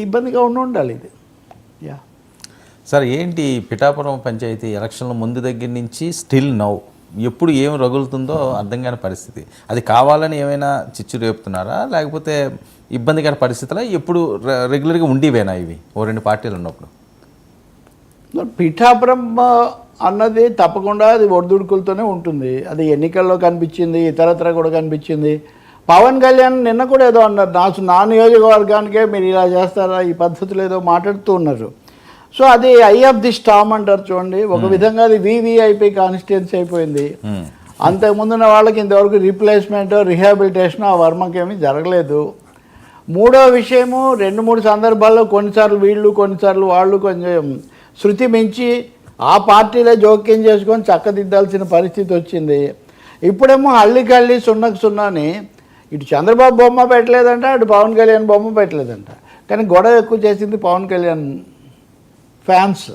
ఇబ్బందిగా ఉండాలి ఇది. యా సార్, ఏంటి పిఠాపురం పంచాయతీ ఎలక్షన్ల ముందు దగ్గర నుంచి స్టిల్ నౌ ఎప్పుడు ఏం రగులుతుందో అర్థం కాని పరిస్థితి. అది కావాలని ఏమైనా చిచ్చు రేపుతున్నారా, లేకపోతే ఇబ్బందికర పరిస్థితుల ఎప్పుడు రెగ్యులర్గా ఉండేవేనా ఇవి ఓ రెండు పార్టీలు ఉన్నప్పుడు? పిఠాపురం అన్నది తప్పకుండా అది ఒడిదుడుకులతోనే ఉంటుంది. అది ఎన్నికల్లో కనిపించింది, ఇతరత్ర కూడా కనిపించింది. పవన్ కళ్యాణ్ నిన్న కూడా ఏదో అన్నారు, నా నియోజకవర్గానికే మీరు ఇలా చేస్తారా, ఈ పద్ధతులు ఏదో మాట్లాడుతూ ఉన్నారు. సో అది ఐ ఆఫ్ ది స్టామ్ అంటారు చూడండి, ఒక విధంగా అది వివిఐపి కాన్స్టిట్యున్సీ అయిపోయింది. అంతకుముందున్న వాళ్ళకి ఇంతవరకు రీప్లేస్మెంట్ రిహాబిలిటేషన్ ఆ వర్మకేమీ జరగలేదు. మూడో విషయము, 2-3 సందర్భాల్లో కొన్నిసార్లు వీళ్ళు కొన్నిసార్లు వాళ్ళు కొంచెం శృతి మించి ఆ పార్టీలే జోక్యం చేసుకొని చక్కదిద్దాల్సిన పరిస్థితి వచ్చింది. ఇప్పుడేమో హల్లికల్లి సున్నకు సున్నాని ఇటు చంద్రబాబు బొమ్మ పెట్టలేదంట, అటు పవన్ కళ్యాణ్ బొమ్మ పెట్టలేదంట. కానీ గొడవ ఎక్కువ చేసింది పవన్ కళ్యాణ్ ఫ్యాన్స్.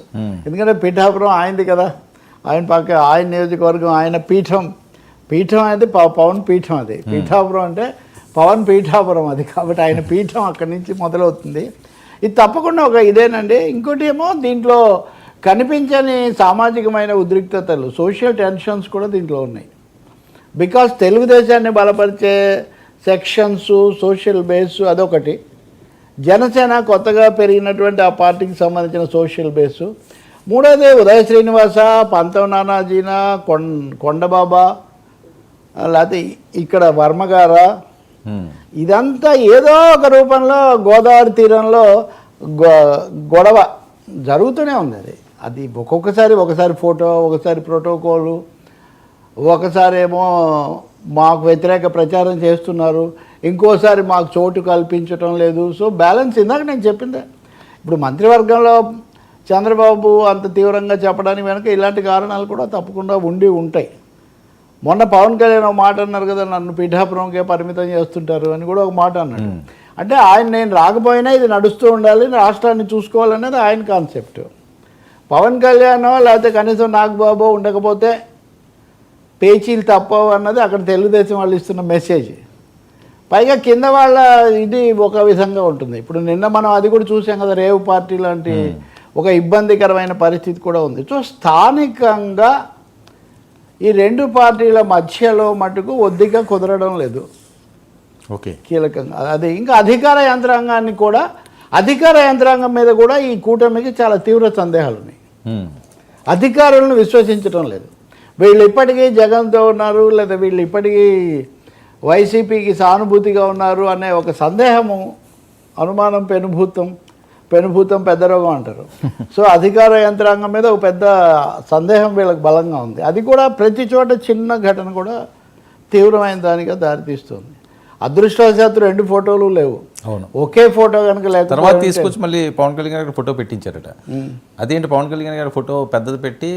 ఎందుకంటే పిఠాపురం ఆయనది కదా, ఆయన పక్క ఆయన నియోజకవర్గం, ఆయన పీఠం అనేది పవన్ పీఠం. అది పిఠాపురం అంటే పవన్ పీఠాపురం అది, కాబట్టి ఆయన పీఠం అక్కడి నుంచి మొదలవుతుంది. ఇది తప్పకుండా ఒక ఇదేనండి. ఇంకోటి ఏమో దీంట్లో కనిపించని సామాజికమైన ఉద్రిక్తతలు, సోషల్ టెన్షన్స్ కూడా దీంట్లో ఉన్నాయి. బికాస్ తెలుగుదేశాన్ని బలపరిచే సెక్షన్స్, సోషల్ బేస్ అదొకటి, జనసేన కొత్తగా పెరిగినటువంటి ఆ పార్టీకి సంబంధించిన సోషల్ బేసు, మూడోది ఉదయ శ్రీనివాస, పంతం నానాజీన, కొండబాబా, లేకపోతే ఇక్కడ వర్మగారా, ఇదంతా ఏదో ఒక రూపంలో గోదావరి తీరంలో గొడవ జరుగుతూనే ఉంది. అది ఒకసారి ఫోటో, ఒకసారి ప్రోటోకాలు, ఒకసారి ఏమో మాకు వ్యతిరేక ప్రచారం చేస్తున్నారు, ఇంకోసారి మాకు చోటు కల్పించటం లేదు. సో బ్యాలెన్స్ ఇందాక నేను చెప్పిందే. ఇప్పుడు మంత్రివర్గంలో చంద్రబాబు అంత తీవ్రంగా చెప్పడానికి వెనక ఇలాంటి కారణాలు కూడా తప్పకుండా ఉంటాయి. మొన్న పవన్ కళ్యాణ్ ఒక మాట అన్నారు కదా, నన్ను పిఠాపురంకే పరిమితం చేస్తుంటారు అని కూడా ఒక మాట అన్నాడు. అంటే ఆయన నేను రాకపోయినా ఇది నడుస్తూ ఉండాలి, రాష్ట్రాన్ని చూసుకోవాలనేది ఆయన కాన్సెప్ట్. పవన్ కళ్యాణ్ లేకపోతే కనీసం నాగబాబు ఉండకపోతే పేచీలు తప్పవు అన్నది అక్కడ తెలుగుదేశం వాళ్ళు ఇస్తున్న మెసేజ్. పైగా కింద వాళ్ళ ఇది ఒక విధంగా ఉంటుంది. ఇప్పుడు నిన్న మనం అది కూడా చూసాం కదా, రేవ్ పార్టీ లాంటి ఒక ఇబ్బందికరమైన పరిస్థితి కూడా ఉంది. సో స్థానికంగా ఈ రెండు పార్టీల మధ్యలో మటుకు ఒద్దిగా కుదరడం లేదు. ఓకే, కీలకంగా అది. ఇంకా అధికార యంత్రాంగం మీద కూడా ఈ కూటమికి చాలా తీవ్ర సందేహాలు ఉన్నాయి. అధికారులను విశ్వసించడం లేదు. వీళ్ళు ఇప్పటికీ జగన్తో ఉన్నారు, లేదా వీళ్ళు ఇప్పటికీ వైసీపీకి సానుభూతిగా ఉన్నారు అనే ఒక సందేహము, అనుమానం, పెనుభూతం పెద్ద రోగం అంటారు. సో అధికార యంత్రాంగం మీద ఒక పెద్ద సందేహం వీళ్ళకి బలంగా ఉంది. అది కూడా ప్రతి చోట చిన్న ఘటన కూడా తీవ్రమైన దానిగా దారితీస్తుంది. అదృష్టవశాత్తు 2 ఫోటోలు లేవు. అవును, ఒకే ఫోటో కనుక లేకపోతే తర్వాత తీసుకొచ్చి మళ్ళీ పవన్ కళ్యాణ్ గారి ఫోటో పెట్టించారట. అదేంటి పవన్ కళ్యాణ్ గారి ఫోటో పెద్దది పెట్టి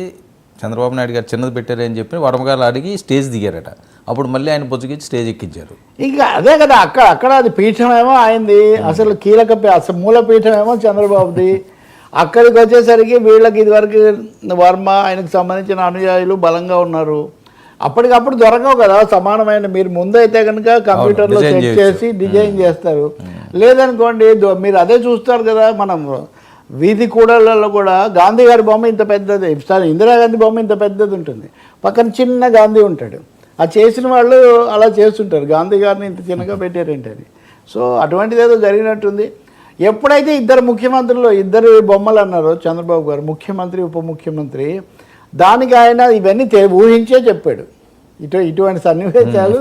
చంద్రబాబు నాయుడు గారు చిన్నది పెట్టారని చెప్పి వర్మగారు అడిగి స్టేజ్ దిగారట. అప్పుడు మళ్ళీ ఆయన బొజ్జుకిచ్చి స్టేజ్ ఎక్కించారు. ఇంకా అదే కదా, అక్కడ అది పీఠమేమో ఆయనది, అసలు అసలు మూల పీఠమేమో చంద్రబాబుది. అక్కడికి వచ్చేసరికి వీళ్ళకి ఇదివరకు వర్మ, ఆయనకు సంబంధించిన అనుయాయులు బలంగా ఉన్నారు. అప్పటికప్పుడు దొరకవు కదా సమానమైన. మీరు ముందైతే కనుక కంప్యూటర్లో సెట్ చేసి డిజైన్ చేస్తారు, లేదనుకోండి మీరు అదే చూస్తారు కదా. మనం వీధి కూడళ్లలో కూడా గాంధీ గారి బొమ్మ ఇంత పెద్దది, ఇందిరాగాంధీ బొమ్మ ఇంత పెద్దది ఉంటుంది, పక్కన చిన్న గాంధీ ఉంటాడు. ఆ చేసిన వాళ్ళు అలా చేస్తుంటారు, గాంధీ గారిని ఇంత చిన్నగా పెట్టారేంటని. సో అటువంటిది ఏదో జరిగినట్టుంది. ఎప్పుడైతే ఇద్దరు బొమ్మలు అన్నారో చంద్రబాబు గారు, ముఖ్యమంత్రి ఉప ముఖ్యమంత్రి, దానికి ఆయన ఇవన్నీ ఊహించే చెప్పాడు. ఇటువంటి సన్నివేశాలు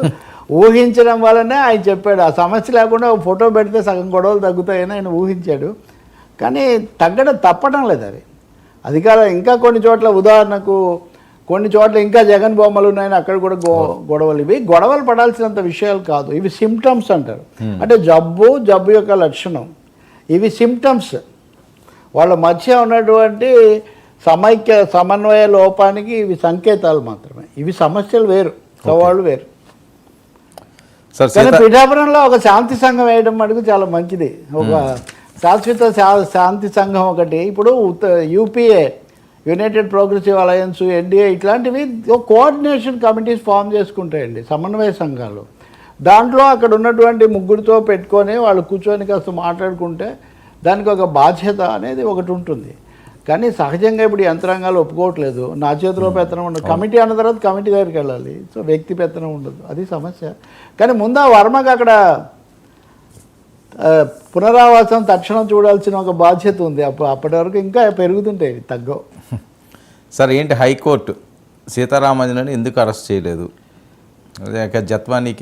ఊహించడం వల్లనే ఆయన చెప్పాడు. ఆ సమస్య లేకుండా ఒక ఫోటో పెడితే సగం గొడవలు తగ్గుతాయని ఆయన ఊహించాడు. కానీ తప్పడం లేదు అది. అధికారం ఇంకా కొన్ని చోట్ల, ఉదాహరణకు కొన్ని చోట్ల ఇంకా జగన్ బొమ్మలు ఉన్నాయని అక్కడ కూడా గొడవలు. ఇవి గొడవలు పడాల్సినంత విషయాలు కాదు, ఇవి సిమ్టమ్స్ అంటారు. అంటే జబ్బు యొక్క లక్షణం. ఇవి సిమ్టమ్స్, వాళ్ళ మధ్య ఉన్నటువంటి సమన్వయ లోపానికి ఇవి సంకేతాలు మాత్రమే. ఇవి సమస్యలు వేరు, సవాళ్ళు వేరు. కానీ పిఠాపురంలో ఒక శాంతి సంఘం వేయడం మటుకు చాలా మంచిది. ఒక శాశ్వత శాంతి సంఘం ఒకటి. ఇప్పుడు UPA, united progressive alliance, NDA, ఇట్లాంటివి కోఆర్డినేషన్ కమిటీస్ ఫామ్ చేసుకుంటాయండి, సమన్వయ సంఘాలు. దాంట్లో అక్కడ ఉన్నటువంటి ముగ్గురితో పెట్టుకొని వాళ్ళు కూర్చొని కాస్త మాట్లాడుకుంటే దానికి ఒక బాధ్యత అనేది ఒకటి ఉంటుంది. కానీ సహజంగా ఇప్పుడు యంత్రాంగాలు ఒప్పుకోవట్లేదు. నా చేతిలో పెత్తనం ఉండదు. కమిటీ అన్న తర్వాత కమిటీ దగ్గరికి వెళ్ళాలి. సో వ్యక్తి పెత్తనం ఉండదు, అది సమస్య. కానీ ముందు ఆ వర్మకు అక్కడ పునరావాసం తక్షణం చూడాల్సిన ఒక బాధ్యత ఉంది. అప్పటి వరకు ఇంకా పెరుగుతుంటాయి, తగ్గవు. సార్ ఏంటి హైకోర్టు సీతారామజనని ఎందుకు అరెస్ట్ చేయలేదు? జత్వానీ కేసు